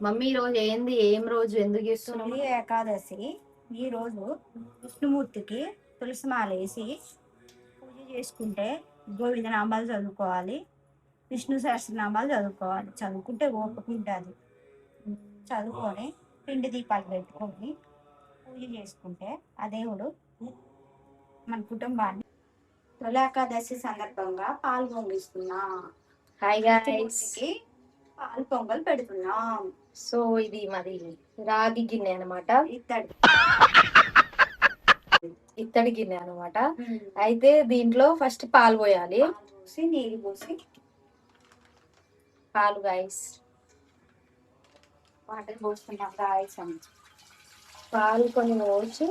Mummy ఈ రోజు ఏంది, ఏం రోజు, ఎందుకు చేస్తున్నాం? తొలి ఏకాదశి. ఈ రోజు విష్ణుమూర్తికి తులసి మాల వేసి పూజ చేసుకుంటే గోవింద నామాలు చదువుకోవాలి, విష్ణు సహస్రనామాలు చదువుకోవాలి. చదువుకుంటే ఓపిక ఉంటుంది. చదువుకొని పిండి దీపాలు పెట్టుకొని పూజ చేసుకుంటే ఆ దేవుడు మన కుటుంబాన్ని. తొలి ఏకాదశి సందర్భంగా పాలు పొంగిస్తున్నా. హాయ్ గైస్, పాలు పొంగల్ పెడుతున్నాం. సో ఇది మరి రాగి గిన్నె అనమాట, ఇత్తడి గిన్నె అనమాట. అయితే దీంట్లో ఫస్ట్ పాలు పోయాలి, పోసి నీళ్ళు పోసి పాలు గైస్, వాటర్ పోసుకున్నాం గాయస్ అని. పాలు కొన్ని పోసి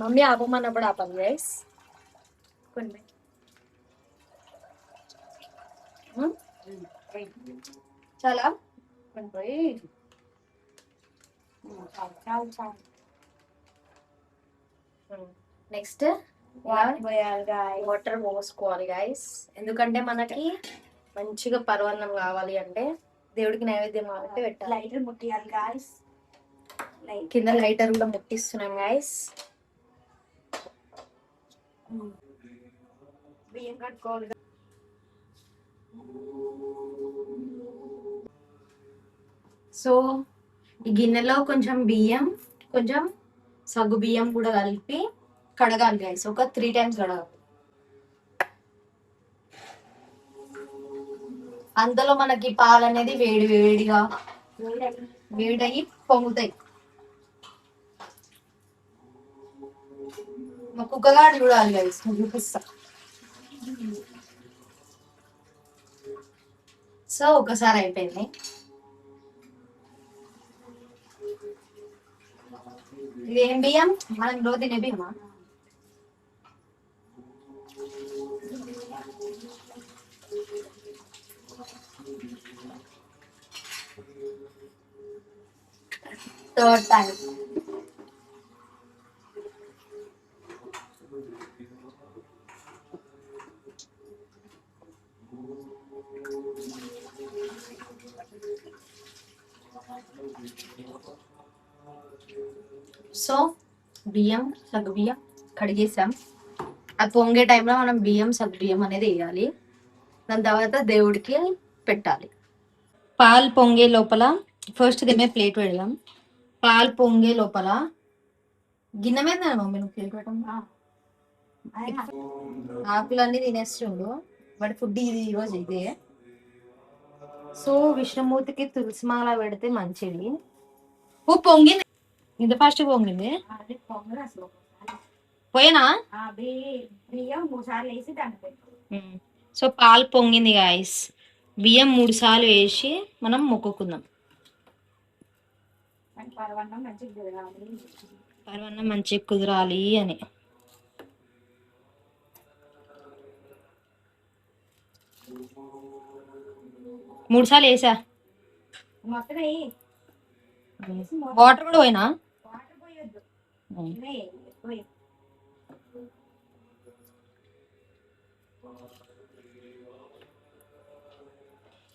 మమ్మీ ఆపమన్నప్పుడు ఆపాలి గైస్. కొన్ని చాలా కొన్ని పోయి చాలు చాలు. నెక్స్ట్ వాటర్ పోయాలి గాయస్. వాటర్ పోసుకోవాలి గైస్, ఎందుకంటే మనకి మంచిగా పరవాన్నం కావాలి అంటే, దేవుడికి నైవేద్యం కాబట్టి పెట్టాలి. లైటర్ ముట్టియాలి గాయస్. కింద లైటర్ కూడా ముట్టిస్తున్నాం గైస్. బియ్యం కట్టుకోవాలి. సో ఈ గిన్నెలో కొంచెం బియ్యం, కొంచెం సగ్గు బియ్యం కూడా కలిపి కడగాలి గైస్. ఒక 3 times కడగాలి. అందులో మనకి పాలు అనేది వేడి వేడిగా వేడయి పొంగుతాయి. మా కుక్కగాడు చూడాలి గైస్, చూపిస్తా. సో ఒకసారి అయిపోయింది. ఇదేం బియ్యం? మనం రోజు తినే బియ్యమా? Third time. సో బియ్యం, సగ్గు బియ్యం కడిగేసాం. అది పొంగే టైంలో మనం బియ్యం, సగ్గు బియ్యం అనేది వేయాలి. దాని తర్వాత దేవుడికి పెట్టాలి. పాలు పొంగే లోపల ఫస్ట్ దేమే ప్లేట్ పెడదాం. పాలు పొంగే లోపల గిన్నె మీద మమ్మీ నువ్వు ప్లేట్ పెట్టం. ఆకులన్నీ తినేస్తుండు, బట్ ఫుడ్ ఇది ఈరోజు ఇదే. సో విష్ణుమూర్తికి తులసి మాల పెడితే మంచిది. ఓ పొంగింది, ఇంత ఫాస్ట్ పొంగింది. పోయినా బియ్యం 3 సార్లు వేసి దాన్ని. సో పాలు పొంగింది గాయస్. బియ్యం 3 సార్లు వేసి మనం మొక్కుకుందాం. పరవన్నం మంచిగా కుదరాలి అని. మూడు సార్లు వేసా. వాటర్ కూడా పోయినా.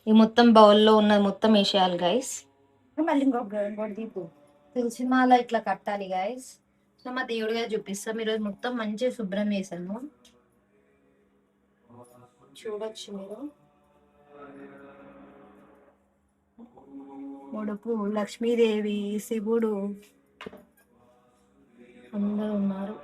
ఈ మొత్తం బౌల్లో ఉన్నది మొత్తం వేసేయాలి గైస్. మళ్ళీ ఇంకోటి దీపు తులసి మాల ఇట్లా కట్టాలి గైస్. సో మా దేవుడి గారు చూపిస్తాం. ఈరోజు మొత్తం మంచిగా శుభ్రం చేశాను, చూడొచ్చు మీరు. ఉడుపు లక్ష్మీదేవి, శివుడు అందరూ ఉన్నారు.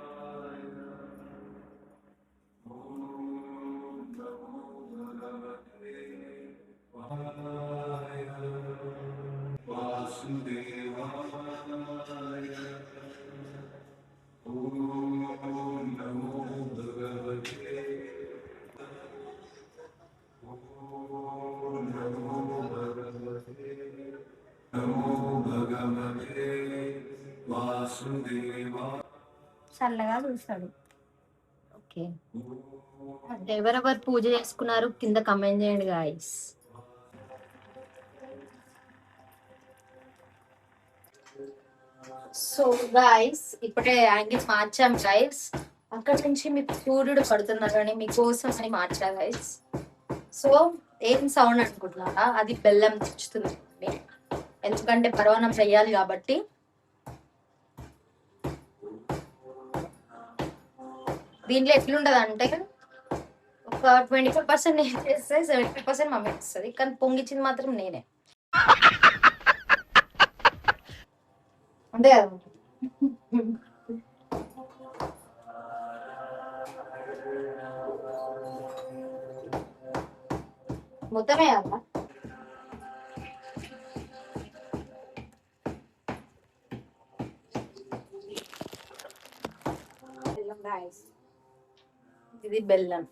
చల్లగా చూస్తాడు. ఓకే, ఎవరెవరు పూజ చేసుకున్నారు కింద కమెంట్ చేయండి గాయస్. సో గాయస్ ఇప్పుడే యాంగిల్ మార్చాం గైస్. అక్కడ నుంచి మీకు సూర్యుడు పడుతున్నారని మీకోసం అని మార్చా గైస్. సో ఏం సౌండ్ అనుకుంటున్నారా? అది బెల్లం తెచ్చుతుంది. ఎందుకంటే పరవాన్నం చెయ్యాలి కాబట్టి. దీంట్లో ఎట్లుంటది అంటే ఒక 25% నేను చేస్తే 75% మమ్మీ ఇస్తుంది, కానీ పొంగిచ్చింది మాత్రం నేనే. అంతే కదా. మొత్తమే అలా బెల్లం గాయస్. ఇది బెల్లం.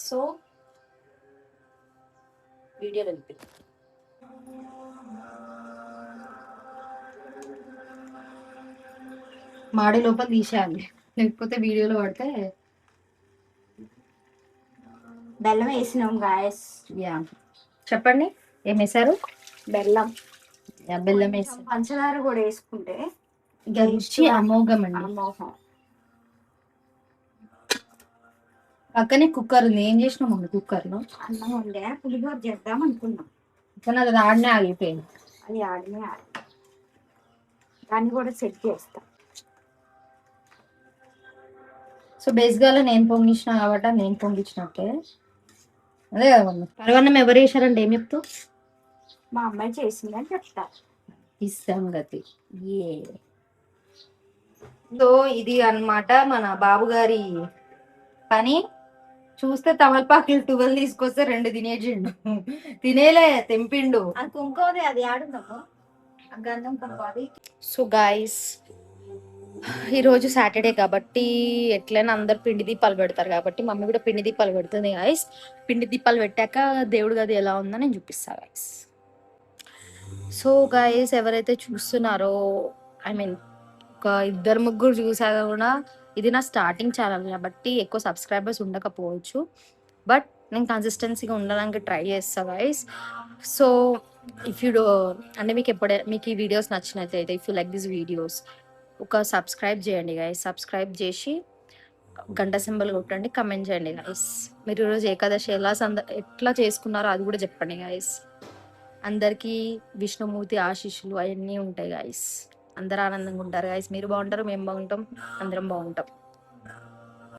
సో వీడియో వెళ్ళి మాడే లోపల తీసేయాలి, లేకపోతే వీడియోలో పడితే. బెల్లం వేసినాం గాయస్. యా, చెప్పండి ఏం వేసారు? బెల్లం. బెల్లం వేసి పంచదార కూడా వేసుకుంటే ఇక రుచి అమోఘం అండి. అమోఘం. పక్కనే కుక్కర్ ఉంది, ఏం చేసినాం మమ్మీ కుక్కర్లో? అన్నం ఉండే పులిహోర చేద్దాం అనుకున్నాం, కానీ అది ఆడనే ఆగిపోయింది. అది ఆడనే దాన్ని కూడా సెట్ చేస్తాం. సో బేసిక్గా నేను పొంగించిన కాబట్టి నేను పొంగించినట్టే. అదే కదా మమ్మీ. పరవన్నం ఎవరు వేసారంటే ఏం చెప్తావు? మా అమ్మాయి చేసిందని చెప్తా. ఈ సంగతి ఏ. సో ఇది అన్నమాట మన బాబు గారి పని. చూస్తే తమలపాకులు 12 తీసుకొస్తే 2 తినేసిండు. తినేలే తెంపిండు. అది కుంకోది, అది ఆడుందమ్మా గంధం కుంకోది. సో గాయస్, ఈరోజు సాటర్డే కాబట్టి ఎట్లయినా అందరు పిండి దీపాలు పెడతారు కాబట్టి మమ్మీ కూడా పిండి దీపాలు పెడుతుంది గాయస్. పిండి దీపాలు పెట్టాక దేవుడి గది ఎలా ఉందో నేను చూపిస్తా గాయస్. సో గాయస్, ఎవరైతే చూస్తున్నారో, ఐ మీన్ ఒక 2-3 చూసాక కూడా, ఇది నా స్టార్టింగ్ ఛానల్ కాబట్టి ఎక్కువ సబ్స్క్రైబర్స్ ఉండకపోవచ్చు, బట్ నేను కన్సిస్టెన్సీగా ఉండడానికి ట్రై చేస్తా గైస్. సో ఇఫ్ యూ అంటే మీకు ఈ వీడియోస్ నచ్చినట్లయితే, if you like this videos, ఒక సబ్స్క్రైబ్ చేయండి గైస్. సబ్స్క్రైబ్ చేసి గంట సింబల్ కొట్టండి, కమెంట్ చేయండి గైస్. మీరు ఈరోజు ఏకాదశి ఎట్లా చేసుకున్నారో అది కూడా చెప్పండి గైస్. అందరికీ విష్ణుమూర్తి ఆశీస్సులు అవన్నీ ఉంటాయి గైస్. అందరూ ఆనందంగా ఉంటారు గైస్. మీరు బాగుంటారు, మేము బాగుంటాం, అందరం బాగుంటాం.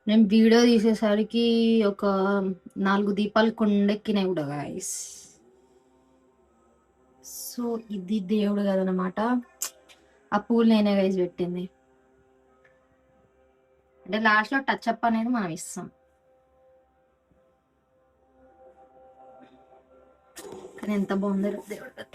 నేను వీడియో తీసేసరికి ఒక 4 దీపాలు కొండెక్కినాయి కూడా గైస్. సో ఇది దేవుడు కదనమాట. ఆ పూలు నేనే గైస్ పెట్టింది. అంటే లాస్ట్లో టచ్ అప్ అనేది మనం ఇస్తాం. కానీ ఎంత బాగుందో దేవుడు.